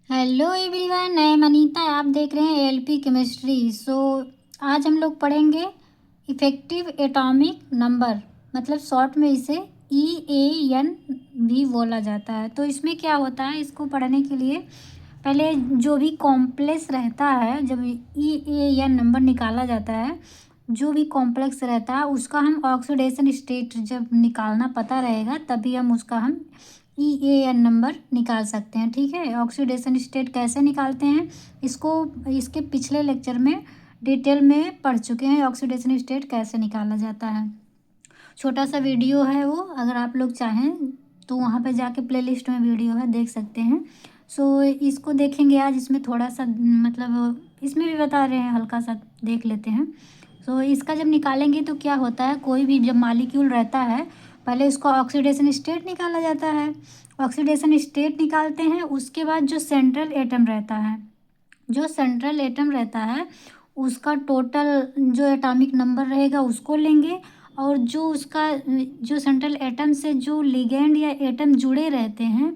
Hello everyone, I am Anita. आप देख रहे हैं एलपी केमिस्ट्री। आज हम लोग पढ़ेंगे इफ़ेक्टिव एटॉमिक नंबर, मतलब शॉर्ट में इसे EAN भी बोला जाता है। तो इसमें क्या होता है, इसको पढ़ने के लिए पहले जो भी कॉम्प्लेक्स रहता है, जब EAN नंबर निकाला जाता है, जो भी कॉम्प्लेक्स रहता है उसका हम ऑक्सीडेशन स्टेट जब निकालना पता रहेगा तभी हम उसका हम EAN नंबर निकाल सकते हैं। ठीक है, ऑक्सीडेशन स्टेट कैसे निकालते हैं इसको इसके पिछले लेक्चर में डिटेल में पढ़ चुके हैं। ऑक्सीडेशन स्टेट कैसे निकाला जाता है, छोटा सा वीडियो है वो, अगर आप लोग चाहें तो वहाँ पे जाके प्लेलिस्ट में वीडियो है, देख सकते हैं। इसको देखेंगे आज। इसमें थोड़ा सा मतलब इसमें भी बता रहे हैं, हल्का सा देख लेते हैं। इसका जब निकालेंगे तो क्या होता है, कोई भी जब मालिक्यूल रहता है पहले उसका ऑक्सीडेशन स्टेट निकाला जाता है। ऑक्सीडेशन स्टेट निकालते हैं, उसके बाद जो सेंट्रल एटम रहता है, जो सेंट्रल एटम रहता है उसका टोटल जो एटॉमिक नंबर रहेगा उसको लेंगे, और जो उसका जो सेंट्रल एटम से जो लिगेंड या एटम जुड़े रहते हैं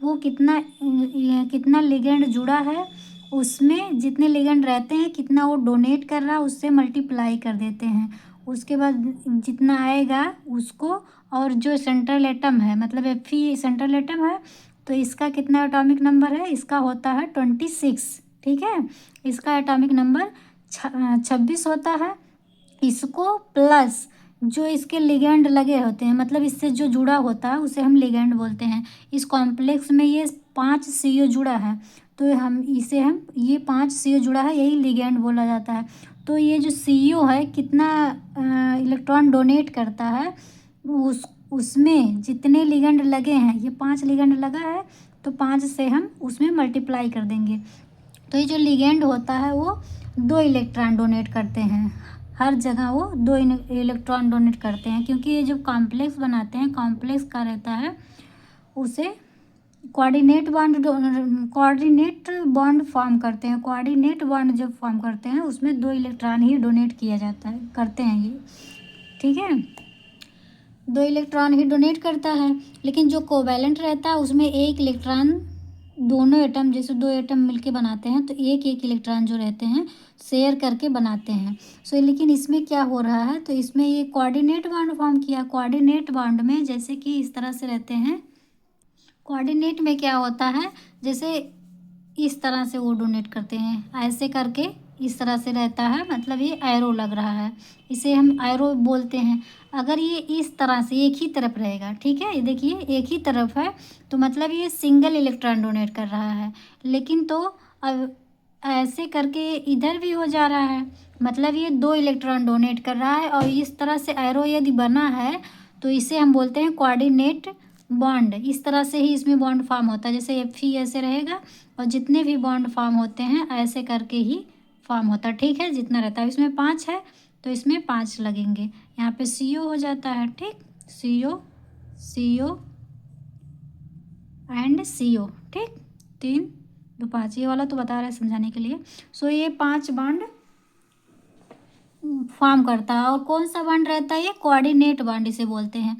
वो कितना लिगेंड जुड़ा है, उसमें जितने लिगेंड रहते हैं कितना वो डोनेट कर रहा है उससे मल्टीप्लाई कर देते हैं। उसके बाद जितना आएगा उसको, और जो सेंट्रल एटम है मतलब Fe सेंट्रल एटम है, तो इसका कितना एटॉमिक नंबर है, इसका होता है 26। ठीक है, इसका एटॉमिक नंबर 26 होता है। इसको प्लस जो इसके लिगेंड लगे होते हैं, मतलब इससे जो जुड़ा होता है उसे हम लिगेंड बोलते हैं। इस कॉम्प्लेक्स में ये 5 CO जुड़ा है, तो हम ये 5 CO जुड़ा है, यही लिगेंड बोला जाता है। तो ये जो CO है कितना इलेक्ट्रॉन डोनेट करता है, उसमें जितने लिगेंड लगे हैं, ये 5 लिगेंड लगा है तो 5 से हम उसमें मल्टीप्लाई कर देंगे। तो ये जो लिगेंड होता है वो 2 इलेक्ट्रॉन डोनेट करते हैं, हर जगह वो 2 इलेक्ट्रॉन डोनेट करते हैं, क्योंकि ये जब कॉम्प्लेक्स बनाते हैं, कॉम्प्लेक्स का रहता है उसे कोऑर्डिनेट बॉन्ड फॉर्म करते हैं। कोऑर्डिनेट बॉन्ड जब फॉर्म करते हैं उसमें 2 इलेक्ट्रॉन ही डोनेट किया जाता है, करते हैं ये। ठीक है, 2 इलेक्ट्रॉन ही डोनेट करता है। लेकिन जो कोवैलेंट रहता है उसमें 1 इलेक्ट्रॉन, दोनों एटम जैसे 2 एटम मिलके बनाते हैं तो एक एक इलेक्ट्रॉन जो रहते हैं शेयर करके बनाते हैं। लेकिन इसमें क्या हो रहा है, तो इसमें ये कोऑर्डिनेट बॉन्ड फॉर्म किया। कोऑर्डिनेट बॉन्ड में जैसे कि इस तरह से रहते हैं। कोऑर्डिनेट में क्या होता है, जैसे इस तरह से वो डोनेट करते हैं, ऐसे करके इस तरह से रहता है, मतलब ये एरो लग रहा है, इसे हम एरो बोलते हैं। अगर ये इस तरह से एक ही तरफ रहेगा, ठीक है, ये देखिए एक ही तरफ है, तो मतलब ये सिंगल इलेक्ट्रॉन डोनेट कर रहा है। लेकिन तो अब ऐसे करके इधर भी हो जा रहा है, मतलब ये 2 इलेक्ट्रॉन डोनेट कर रहा है, और इस तरह से एरो यदि बना है तो इसे हम बोलते हैं कोऑर्डिनेट बॉन्ड। इस तरह से ही इसमें बॉन्ड फॉर्म होता है, जैसे Fe ऐसे रहेगा, और जितने भी बॉन्ड फॉर्म होते हैं ऐसे करके ही फॉर्म होता है। ठीक है, जितना रहता है, इसमें 5 है तो इसमें 5 लगेंगे, यहाँ पे CO हो जाता है। ठीक, CO CO एंड CO। ठीक, 3 2 5, ये वाला तो बता रहा है समझाने के लिए। ये 5 बॉन्ड फॉर्म करता है। और कौन सा बॉन्ड रहता है, ये कोऑर्डिनेट बॉन्ड इसे बोलते हैं।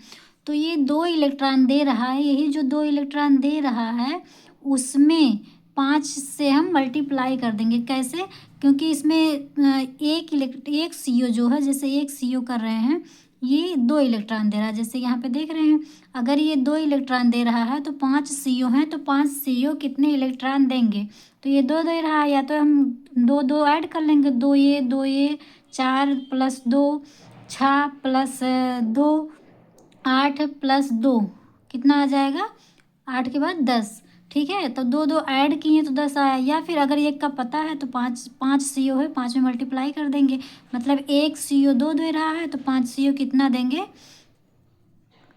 तो ये 2 इलेक्ट्रॉन दे रहा है, यही जो 2 इलेक्ट्रॉन दे रहा है उसमें 5 से हम मल्टीप्लाई कर देंगे। कैसे, क्योंकि इसमें एक CO जो है, जैसे एक CO कर रहे हैं, ये 2 इलेक्ट्रॉन दे रहा है, जैसे यहाँ पे देख रहे हैं। अगर ये 2 इलेक्ट्रॉन दे रहा है तो 5 CO हैं, तो 5 CO कितने इलेक्ट्रॉन देंगे, तो ये 2 दे रहा है, या तो हम 2 2 ऐड कर लेंगे, 2 ये 4 + 2 6 + 2 8 + 2 कितना आ जाएगा, 8 के बाद 10। ठीक है, तो 2 2 ऐड किए तो 10 आया। या फिर अगर एक का पता है तो 5 5 CO है, 5 में मल्टीप्लाई कर देंगे, मतलब एक CO 2 दे रहा है तो 5 CO कितना देंगे,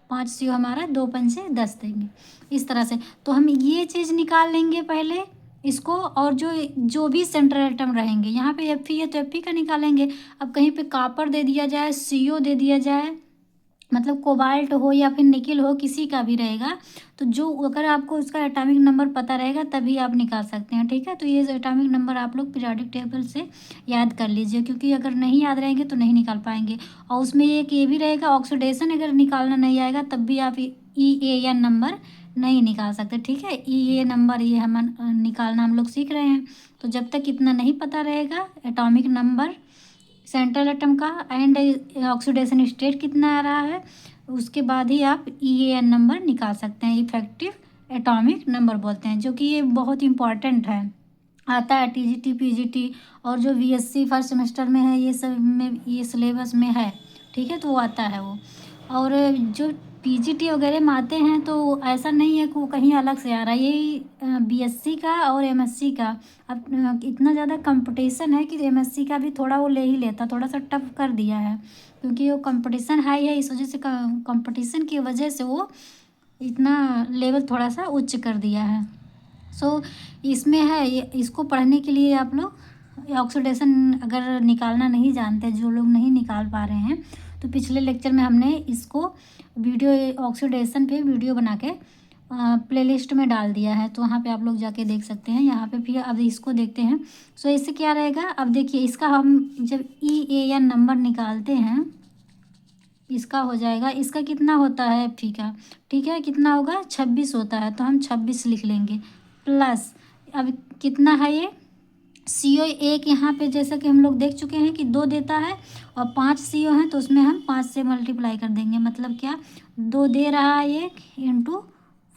5 CO हमारा 2 पंचे 10 देंगे। इस तरह से तो हम ये चीज़ निकाल लेंगे पहले इसको, और जो भी सेंट्रल एटम रहेंगे, यहाँ पे Fe है तो Fe का निकालेंगे। अब कहीं पे कॉपर दे दिया जाए, CO दे दिया जाए, मतलब कोबाल्ट हो या फिर निकिल हो, किसी का भी रहेगा, तो जो अगर आपको उसका एटॉमिक नंबर पता रहेगा तभी आप निकाल सकते हैं। ठीक है, तो ये एटॉमिक नंबर आप लोग पीरियोडिक टेबल से याद कर लीजिए, क्योंकि अगर नहीं याद रहेंगे तो नहीं निकाल पाएंगे। और उसमें एक ये भी रहेगा, ऑक्सीडेशन अगर निकालना नहीं आएगा तब भी आप EAN नंबर नहीं निकाल सकते, ठीक है। ये नंबर ये हम निकालना हम लोग सीख रहे हैं। तो जब तक इतना नहीं पता रहेगा एटॉमिक नंबर सेंट्रल एटम का एंड ऑक्सीडेशन स्टेट कितना आ रहा है, उसके बाद ही आप EAN नंबर निकाल सकते हैं। इफेक्टिव एटॉमिक नंबर बोलते हैं, जो कि ये बहुत इंपॉर्टेंट है, आता है TGT PGT और जो VSC फर्स्ट सेमेस्टर में है, ये सब में ये सिलेबस में है, ठीक है। तो वो आता है वो। और जो PGT वगैरह में आते हैं तो ऐसा नहीं है कि वो कहीं अलग से आ रहा है, यही BSC का और MSc का। अब इतना ज़्यादा कंपटीशन है कि MSc का भी थोड़ा वो ले ही लेता, थोड़ा सा टफ कर दिया है, क्योंकि वो कंपटीशन हाई है, इस वजह से कंपटीशन की वजह से वो इतना लेवल थोड़ा सा उच्च कर दिया है। सो इसमें है इसको पढ़ने के लिए आप लोग ऑक्सीडेशन अगर निकालना नहीं जानते, जो लोग नहीं निकाल पा रहे हैं, तो पिछले लेक्चर में हमने इसको वीडियो ऑक्सीडेशन पे वीडियो बना के प्लेलिस्ट में डाल दिया है, तो वहाँ पे आप लोग जाके देख सकते हैं। यहाँ पे फिर अब इसको देखते हैं। सो इससे क्या रहेगा, अब देखिए इसका हम जब EAN नंबर निकालते हैं, इसका हो जाएगा, इसका कितना होता है Fe का, ठीक है, कितना होगा 26 होता है, तो हम 26 लिख लेंगे प्लस अब कितना है ये CO एक यहाँ पे जैसा कि हम लोग देख चुके हैं कि 2 देता है और 5 CO हैं, तो उसमें हम 5 से मल्टीप्लाई कर देंगे, मतलब क्या 2 दे रहा है एक इंटू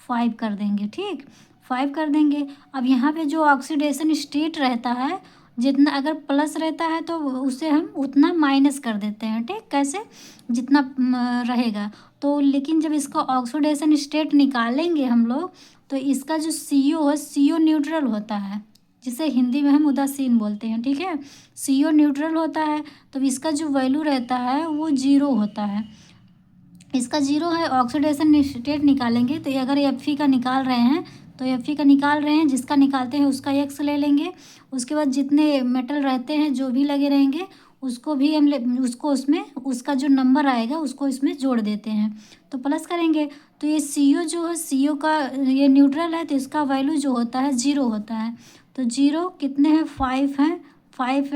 5 कर देंगे, ठीक 5 कर देंगे। अब यहाँ पे जो ऑक्सीडेशन स्टेट रहता है, जितना अगर प्लस रहता है तो उसे हम उतना माइनस कर देते हैं, ठीक, कैसे जितना रहेगा तो। लेकिन जब इसका ऑक्सीडेशन स्टेट निकालेंगे हम लोग, तो इसका जो CO है, CO न्यूट्रल होता है, जिसे हिंदी में हम उदासीन बोलते हैं, ठीक है। CO न्यूट्रल होता है, तो इसका जो वैल्यू रहता है वो 0 होता है, इसका 0 है। ऑक्सीडेशन स्टेट निकालेंगे तो अगर Fe का निकाल रहे हैं तो Fe का निकाल रहे हैं, जिसका निकालते हैं उसका X ले लेंगे। उसके बाद जितने मेटल रहते हैं जो भी लगे रहेंगे उसको भी हम उसको उसमें उसका जो नंबर आएगा उसको इसमें जोड़ देते हैं, तो प्लस करेंगे। तो ये CO जो है, CO का ये न्यूट्रल है, तो इसका वैल्यू जो होता है 0 होता है। तो 0 कितने हैं 5 हैं, 5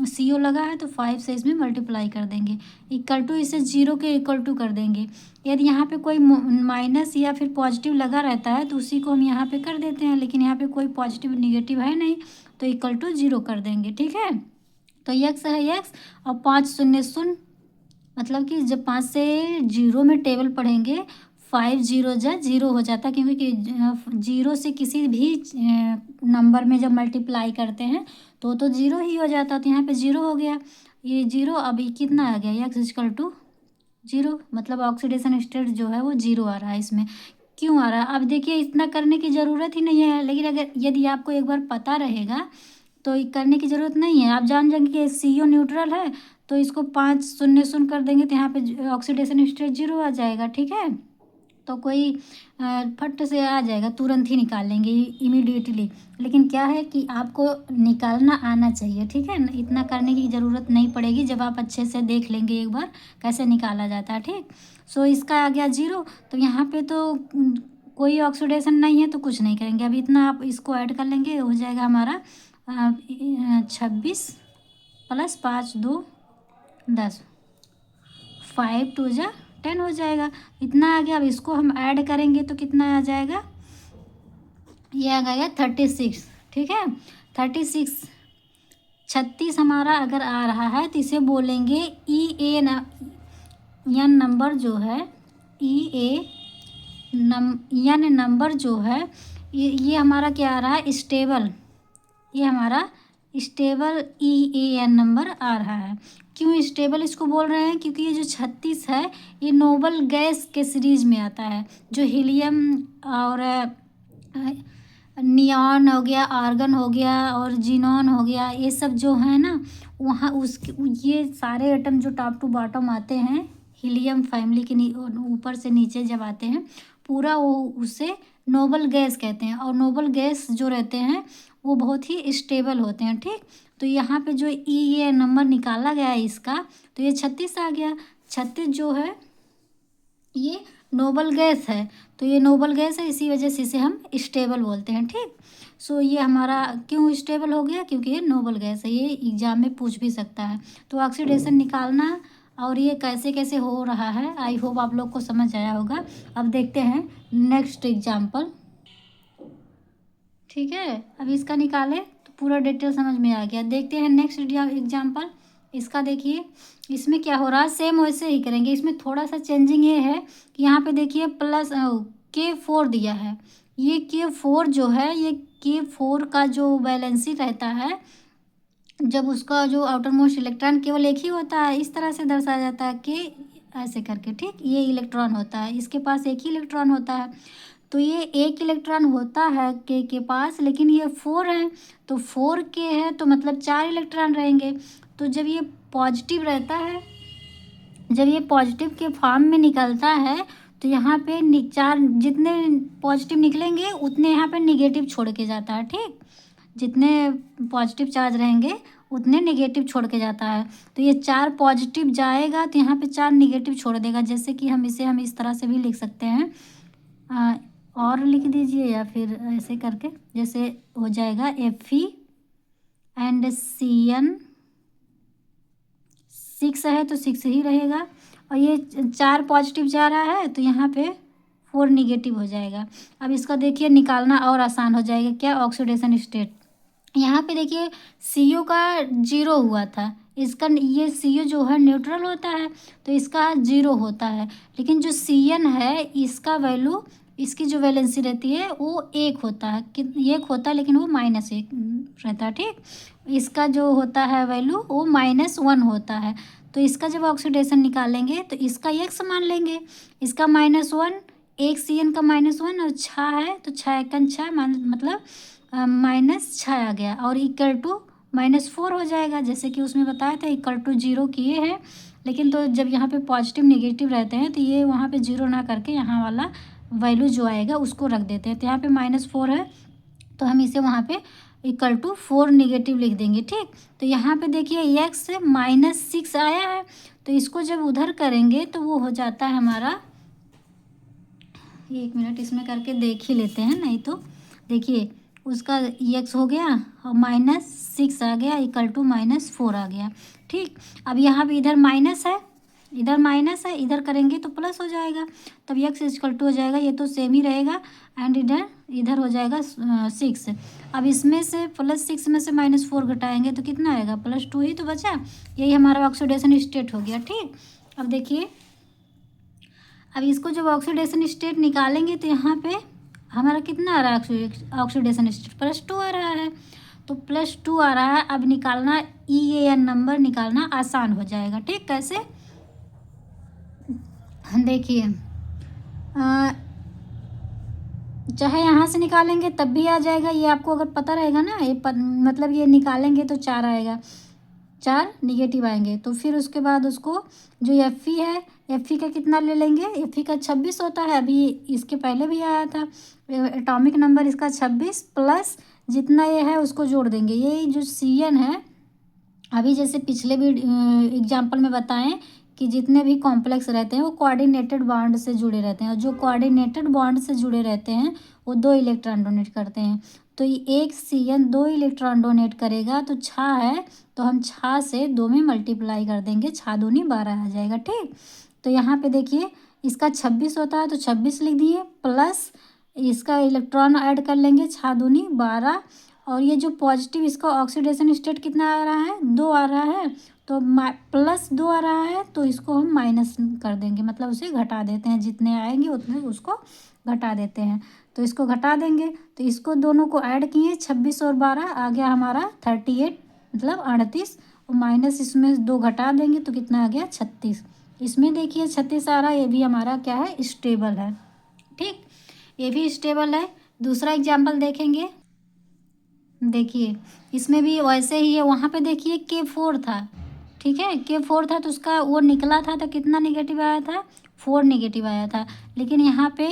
CO लगा है तो 5 से इसमें मल्टीप्लाई कर देंगे, इक्वल टू इसे 0 के इक्वल टू कर देंगे। यदि यहाँ पे कोई माइनस या फिर पॉजिटिव लगा रहता है तो उसी को हम यहाँ पे कर देते हैं, लेकिन यहाँ पे कोई पॉजिटिव निगेटिव है नहीं, तो इक्वल टू 0 कर देंगे, ठीक है। तो X है X और 5 शून्य शून्य, मतलब कि जब 5 से 0 में टेबल पढ़ेंगे 5 0 जा 0 हो जाता है, क्योंकि 0 से किसी भी नंबर में जब मल्टीप्लाई करते हैं तो 0 ही हो जाता, तो यहाँ पे 0 हो गया, ये 0। अभी कितना आ गया X इक्वल टू 0, मतलब ऑक्सीडेशन स्टेट जो है वो 0 आ रहा है। इसमें क्यों आ रहा है, अब देखिए इतना करने की ज़रूरत ही नहीं है, लेकिन अगर यदि आपको एक बार पता रहेगा तो करने की ज़रूरत नहीं है। आप जान जाएंगे कि CO न्यूट्रल है, तो इसको 5 शून्य शून्य कर देंगे तो यहाँ पे ऑक्सीडेशन स्टेट 0 आ जाएगा, ठीक है। तो कोई फट से आ जाएगा, तुरंत ही निकाल लेंगे इमीडिएटली। लेकिन क्या है कि आपको निकालना आना चाहिए, ठीक है, इतना करने की ज़रूरत नहीं पड़ेगी जब आप अच्छे से देख लेंगे एक बार कैसे निकाला जाता है, ठीक। सो इसका आ गया 0, तो यहाँ पे तो कोई ऑक्सीडेशन नहीं है तो कुछ नहीं करेंगे। अभी इतना आप इसको ऐड कर लेंगे, हो जाएगा हमारा 26 प्लस 5 2 10, 5 2 जा 10 हो जाएगा, इतना आ गया। अब इसको हम ऐड करेंगे तो कितना आ जाएगा, ये आ गया 36, ठीक है। 36 हमारा अगर आ रहा है तो इसे बोलेंगे EAN नंबर जो है, EAN नंबर जो है ये हमारा क्या आ रहा है स्टेबल, ये हमारा स्टेबल EAN नंबर आ रहा है। क्यों स्टेबल इसको बोल रहे हैं, क्योंकि ये जो 36 है ये नोबल गैस के सीरीज में आता है, जो हीलियम और नियॉन हो गया, आर्गन हो गया और जीनॉन हो गया, ये सब जो है ना वहाँ उसके ये सारे एटम जो टॉप टू बॉटम आते हैं हीलियम फैमिली के ऊपर से नीचे जब आते हैं पूरा वो उसे नोबल गैस कहते हैं। और नोबल गैस जो रहते हैं वो बहुत ही स्टेबल होते हैं, ठीक। तो यहाँ पे जो ये नंबर निकाला गया है इसका, तो ये 36 आ गया। 36 जो है ये नोबल गैस है, तो ये नोबल गैस है, इसी वजह से इसे हम स्टेबल बोलते हैं, ठीक। सो ये हमारा क्यों स्टेबल हो गया, क्योंकि ये नोबल गैस है, ये एग्जाम में पूछ भी सकता है। तो ऑक्सीडेशन निकालना और ये कैसे कैसे हो रहा है। आई होप आप लोग को समझ आया होगा। अब देखते हैं नेक्स्ट एग्जाम्पल। ठीक है, अब इसका निकाले तो पूरा डिटेल समझ में आ गया। देखते हैं नेक्स्ट एग्जाम्पल। इसका देखिए, इसमें क्या हो रहा है, सेम वैसे ही करेंगे। इसमें थोड़ा सा चेंजिंग ये है कि यहाँ पे देखिए प्लस K4 दिया है। ये K4 जो है, ये K4 का जो वैलेंसी रहता है, जब उसका जो आउटर मोस्ट इलेक्ट्रॉन केवल एक ही होता है, इस तरह से दर्शाया जाता है कि ऐसे करके। ठीक, ये इलेक्ट्रॉन होता है, इसके पास एक ही इलेक्ट्रॉन होता है। तो ये एक इलेक्ट्रॉन होता है के पास, लेकिन ये 4 है, तो 4 के है तो मतलब 4 इलेक्ट्रॉन रहेंगे। तो जब ये पॉजिटिव रहता है, जब ये पॉजिटिव के फॉर्म में निकलता है, तो यहाँ पे चार जितने पॉजिटिव निकलेंगे उतने यहाँ पे निगेटिव छोड़ के जाता है। ठीक, जितने पॉजिटिव चार्ज रहेंगे उतने नेगेटिव छोड़ के जाता है। तो ये 4 पॉजिटिव जाएगा तो यहाँ पे 4 नेगेटिव छोड़ देगा। जैसे कि हम इस तरह से भी लिख सकते हैं, और लिख दीजिए या फिर ऐसे करके, जैसे हो जाएगा Fe एंड Cn 6 है तो 6 ही रहेगा। और ये 4 पॉजिटिव जा रहा है तो यहाँ पे 4 निगेटिव हो जाएगा। अब इसका देखिए निकालना और आसान हो जाएगा। क्या, ऑक्सीडेशन स्टेट। यहाँ पे देखिए CO का 0 हुआ था, इसका ये CO जो है न्यूट्रल होता है तो इसका 0 होता है। लेकिन जो Cn है इसका वैल्यू, इसकी जो वैलेंसी रहती है वो 1 होता है, कि 1 होता है लेकिन वो -1 रहता है। ठीक, इसका जो होता है वैल्यू वो -1 होता है। तो इसका जब ऑक्सीडेशन निकालेंगे तो इसका x मान लेंगे, इसका -1, एक Cn का -1 और 6 है तो 6 एकन 6 मतलब -6 आ गया, और इक्वल टू -4 हो जाएगा। जैसे कि उसमें बताया था इक्वल टू 0 किए हैं, लेकिन तो जब यहाँ पे पॉजिटिव नेगेटिव रहते हैं तो ये वहाँ पे 0 ना करके यहाँ वाला वैल्यू जो आएगा उसको रख देते हैं। तो यहाँ पे -4 है तो हम इसे वहाँ पे इक्वल टू 4 नेगेटिव लिख देंगे। ठीक, तो यहाँ पे देखिए x -6 आया है, तो इसको जब उधर करेंगे तो वो हो जाता है हमारा, 1 मिनट इसमें करके देख ही लेते हैं, नहीं तो देखिए उसका x हो गया और -6 आ गया इक्वल टू -4 आ गया। ठीक, अब यहाँ पे इधर माइनस है, इधर माइनस है, इधर करेंगे तो प्लस हो जाएगा, तब x इक्वल टू हो जाएगा, ये तो सेम ही रहेगा। एंड इधर इधर हो जाएगा 6। अब इसमें से +6 में से -4 घटाएंगे तो कितना आएगा, +2 ही तो बचा। यही हमारा ऑक्सीडेशन स्टेट हो गया। ठीक, अब देखिए, अब इसको जब ऑक्सीडेशन स्टेट निकालेंगे तो यहाँ पे हमारा कितना आ रहा है, ऑक्सीडेशन स्टेट +2 आ रहा है। तो +2 आ रहा है, अब निकालना EAN नंबर निकालना आसान हो जाएगा। ठीक, कैसे, देखिए चाहे यहाँ से निकालेंगे तब भी आ जाएगा, ये आपको अगर पता रहेगा ना, मतलब ये निकालेंगे तो 4 आएगा, 4 निगेटिव आएंगे। तो फिर उसके बाद उसको जो Fe है, Fe का कितना ले लेंगे, Fe का 26 होता है, अभी इसके पहले भी आया था एटॉमिक नंबर इसका 26, प्लस जितना ये है उसको जोड़ देंगे। ये जो Cn है, अभी जैसे पिछले भी एग्जाम्पल में बताएं कि जितने भी कॉम्प्लेक्स रहते हैं वो कोऑर्डिनेटेड बॉन्ड से जुड़े रहते हैं, और जो कोऑर्डिनेटेड बॉन्ड से जुड़े रहते हैं वो 2 इलेक्ट्रॉन डोनेट करते हैं। तो ये एक Cn 2 इलेक्ट्रॉन डोनेट करेगा, तो 6 है तो हम 6 से 2 में मल्टीप्लाई कर देंगे, 6 दूनी 12 आ जाएगा। ठीक, तो यहाँ पे देखिए इसका 26 होता है तो 26 लिख दिए, प्लस इसका इलेक्ट्रॉन ऐड कर लेंगे, 6 दूनी 12, और ये जो पॉजिटिव इसका ऑक्सीडेशन स्टेट कितना आ रहा है, 2 आ रहा है, तो +2 आ रहा है तो इसको हम माइनस कर देंगे, मतलब उसे घटा देते हैं, जितने आएंगे उतने उसको घटा देते हैं। तो इसको घटा देंगे, तो इसको दोनों को ऐड किए, 26 और 12 आ गया हमारा 38, मतलब 38, और माइनस इसमें 2 घटा देंगे तो कितना आ गया 36। इसमें देखिए 36 आ रहा है, ये भी हमारा क्या है, स्टेबल है। ठीक, ये भी स्टेबल है। दूसरा एग्जाम्पल देखेंगे, देखिए इसमें भी वैसे ही है। वहाँ पे देखिए K4 था, ठीक है, K4 था तो उसका वो निकला था तो कितना निगेटिव आया था, 4 निगेटिव आया था। लेकिन यहाँ पे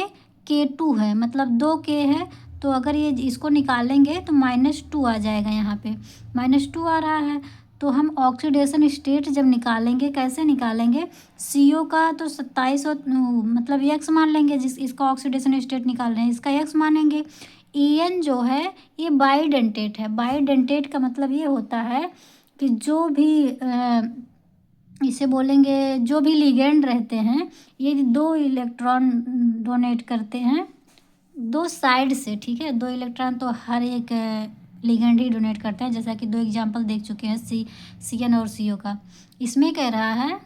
K2 है, मतलब 2K है, तो अगर ये इसको निकालेंगे तो -2 आ जाएगा। यहाँ पे -2 आ रहा है, तो हम ऑक्सीडेशन स्टेट जब निकालेंगे, कैसे निकालेंगे, CO का तो 27 मतलब x मान लेंगे, इसका ऑक्सीडेशन स्टेट निकाल रहे हैं, इसका x मानेंगे। En जो है ये बाइडेंटेट है। बाइडेंटेट का मतलब ये होता है कि जो भी इसे बोलेंगे जो भी लिगेंड रहते हैं, ये 2 इलेक्ट्रॉन डोनेट करते हैं 2 साइड से, ठीक है। 2 इलेक्ट्रॉन तो हर एक लिगेंड ही डोनेट करते हैं, जैसा कि 2 एग्जांपल देख चुके हैं, CN और CO का। इसमें कह रहा है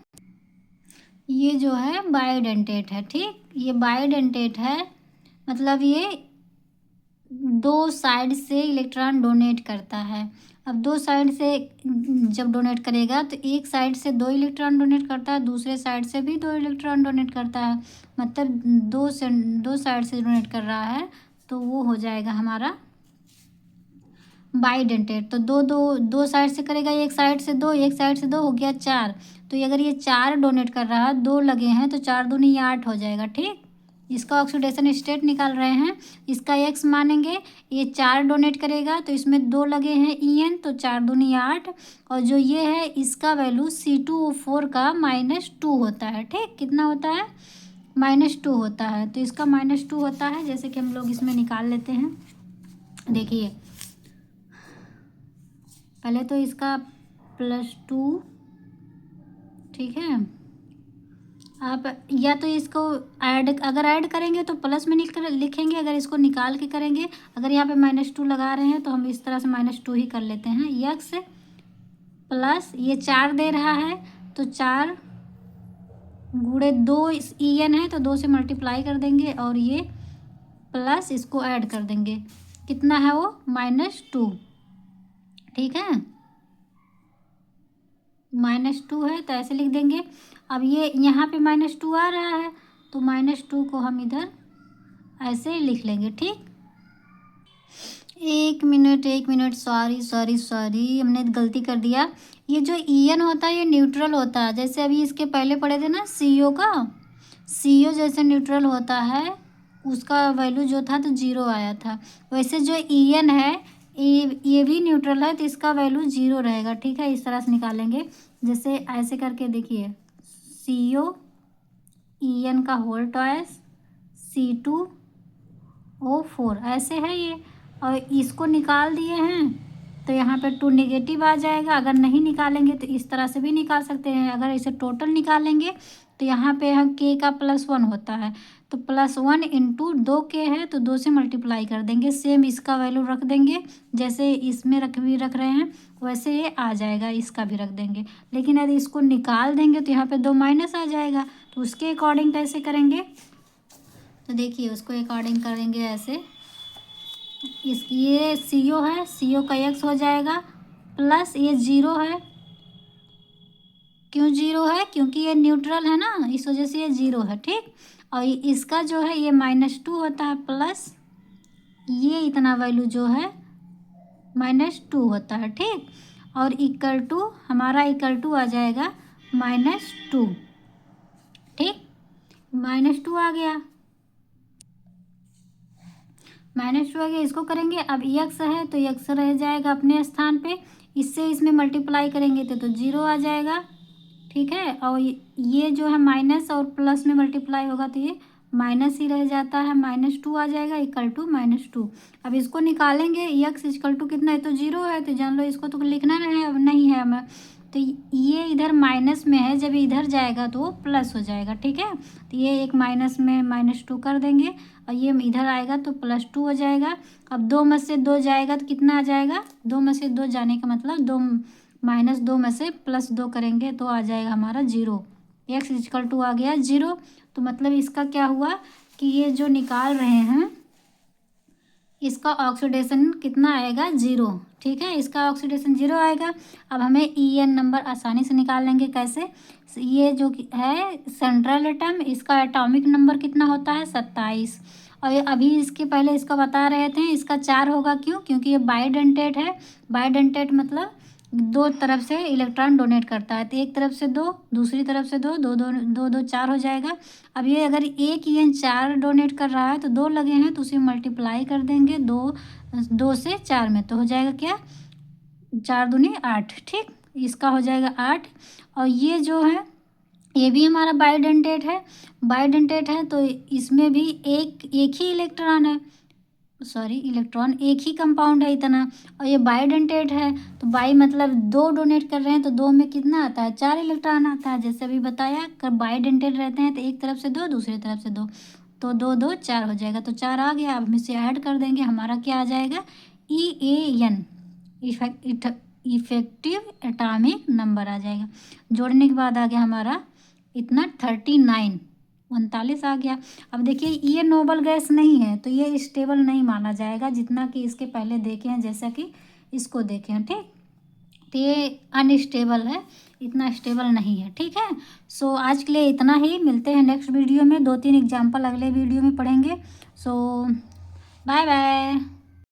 ये जो है बाइडेंटेट है, ठीक। ये बाइडेंटेट है, मतलब ये 2 साइड से इलेक्ट्रॉन डोनेट करता है। अब 2 साइड से जब डोनेट करेगा तो एक साइड से 2 इलेक्ट्रॉन डोनेट करता है, दूसरे साइड से भी 2 इलेक्ट्रॉन डोनेट करता है, मतलब 2 साइड से डोनेट कर रहा है, तो वो हो जाएगा हमारा बाइडेंटेट। तो दो साइड से करेगा, एक साइड से 2, एक साइड से 2 हो गया 4। तो अगर ये 4 डोनेट कर रहा है, 2 लगे हैं तो 4 दूनी 8 हो जाएगा, ठीक। इसका ऑक्सीडेशन स्टेट निकाल रहे हैं, इसका x मानेंगे। ये 4 डोनेट करेगा तो इसमें 2 लगे हैं En, तो 4 दूनी 8। और जो ये है इसका वैल्यू C2O4 का -2 होता है, ठीक। कितना होता है? -2 होता है। तो इसका -2 होता है, जैसे कि हम लोग इसमें निकाल लेते हैं। देखिए पहले तो इसका +2, ठीक है। आप या तो इसको अगर ऐड करेंगे तो प्लस में लिखेंगे, अगर इसको निकाल के करेंगे, अगर यहाँ पे -2 लगा रहे हैं तो हम इस तरह से -2 ही कर लेते हैं। यक्स प्लस ये 4 दे रहा है, तो 4 गुणे 2 En है तो 2 से मल्टीप्लाई कर देंगे, और ये प्लस इसको ऐड कर देंगे। कितना है वो? -2, ठीक है। -2 है तो ऐसे लिख देंगे। अब ये यहाँ पे -2 आ रहा है, तो -2 को हम इधर ऐसे लिख लेंगे, ठीक। 1 मिनट, सॉरी, हमने गलती कर दिया। ये जो En होता है ये न्यूट्रल होता है, जैसे अभी इसके पहले पढ़े थे ना CO का। CO जैसे न्यूट्रल होता है, उसका वैल्यू जो था तो 0 आया था। वैसे जो En है ये भी न्यूट्रल है, तो इसका वैल्यू 0 रहेगा, ठीक है। इस तरह से निकालेंगे, जैसे ऐसे करके देखिए, CO En का होल टॉयस C2O4 ऐसे है ये, और इसको निकाल दिए हैं तो यहाँ पे 2 नेगेटिव आ जाएगा। अगर नहीं निकालेंगे तो इस तरह से भी निकाल सकते हैं। अगर इसे टोटल निकालेंगे तो यहाँ पे हम K का +1 होता है, तो +1 इंटू 2K है तो 2 से मल्टीप्लाई कर देंगे। सेम इसका वैल्यू रख देंगे, जैसे इसमें रख रहे हैं वैसे ये आ जाएगा, इसका भी रख देंगे। लेकिन यदि इसको निकाल देंगे तो यहाँ पे 2 माइनस आ जाएगा, तो उसके अकॉर्डिंग कैसे करेंगे? तो देखिए उसको अकॉर्डिंग करेंगे ऐसे। ये CO है, CO का x हो जाएगा, प्लस ये 0 है। क्यों 0 है? क्योंकि ये न्यूट्रल है ना, इस वजह से ये 0 है, ठीक। और इसका जो है ये -2 होता है, प्लस ये इतना वैल्यू जो है -2 होता है, ठीक। और इक्वल टू हमारा आ जाएगा -2, ठीक। -2 आ गया, -2 आ गया। इसको करेंगे, अब x है तो x रह जाएगा अपने स्थान पे, इससे इसमें मल्टीप्लाई करेंगे तो 0 आ जाएगा, ठीक है। और ये जो है माइनस और प्लस में मल्टीप्लाई होगा तो ये माइनस ही रह जाता है, -2 आ जाएगा, इक्वल टू -2। अब इसको निकालेंगे, x इक्वल टू कितना है? तो 0 है, तो जान लो इसको तो लिखना नहीं है हमें। तो ये इधर माइनस में है, जब इधर जाएगा तो वो प्लस हो जाएगा, ठीक है। तो ये एक माइनस में -2 कर देंगे, और ये इधर आएगा तो +2 हो जाएगा। अब 2 में से 2 जाएगा तो कितना आ जाएगा? 2 में से 2 जाने का मतलब -2 में से +2 करेंगे तो आ जाएगा हमारा 0। x इक्वल टू आ गया 0। तो मतलब इसका क्या हुआ कि ये जो निकाल रहे हैं इसका ऑक्सीडेशन कितना आएगा? 0, ठीक है। इसका ऑक्सीडेशन 0 आएगा। अब हमें En नंबर आसानी से निकाल लेंगे। कैसे? ये जो है सेंट्रल एटम, इसका एटॉमिक नंबर कितना होता है? 27। और ये अभी इसके पहले इसका बता रहे थे, इसका 4 होगा। क्यों? क्योंकि ये बाइडेंटेट है। बाइडेंटेट मतलब 2 तरफ से इलेक्ट्रॉन डोनेट करता है, तो एक तरफ से 2, दूसरी तरफ से 2, 2 2 2 2 4 हो जाएगा। अब ये अगर एक En 4 डोनेट कर रहा है तो 2 लगे हैं तो उसे मल्टीप्लाई कर देंगे 2 से 4 में, तो हो जाएगा क्या? 4 दूनी 8, ठीक। इसका हो जाएगा 8। और ये जो है ये भी हमारा बाइडेंटेट है। बाइडेंटेट है तो इसमें भी एक ही इलेक्ट्रॉन है, सॉरी इलेक्ट्रॉन, एक ही कंपाउंड है इतना, और ये बाइडेंटेट है, तो बाई मतलब दो डोनेट कर रहे हैं, तो दो में कितना आता है, 4 इलेक्ट्रॉन आता है। जैसे अभी बताया, कर बाइडेंटेट रहते हैं तो एक तरफ से दो, दूसरी तरफ से दो, तो दो दो 4 हो जाएगा, तो 4 आ गया। अब हम इसे ऐड कर देंगे, हमारा क्या आ जाएगा, EAN, इफेक्टिव एटॉमिक नंबर आ जाएगा। जोड़ने के बाद आ गया हमारा इतना 39, 39 आ गया। अब देखिए ये नोबल गैस नहीं है, तो ये स्टेबल नहीं माना जाएगा, जितना कि इसके पहले देखे हैं, जैसा कि इसको देखे हैं, ठीक। तो ये अनस्टेबल है, इतना स्टेबल नहीं है, ठीक है। सो आज के लिए इतना ही, मिलते हैं नेक्स्ट वीडियो में, 2-3 एग्जाम्पल अगले वीडियो में पढ़ेंगे। सो बाय बाय।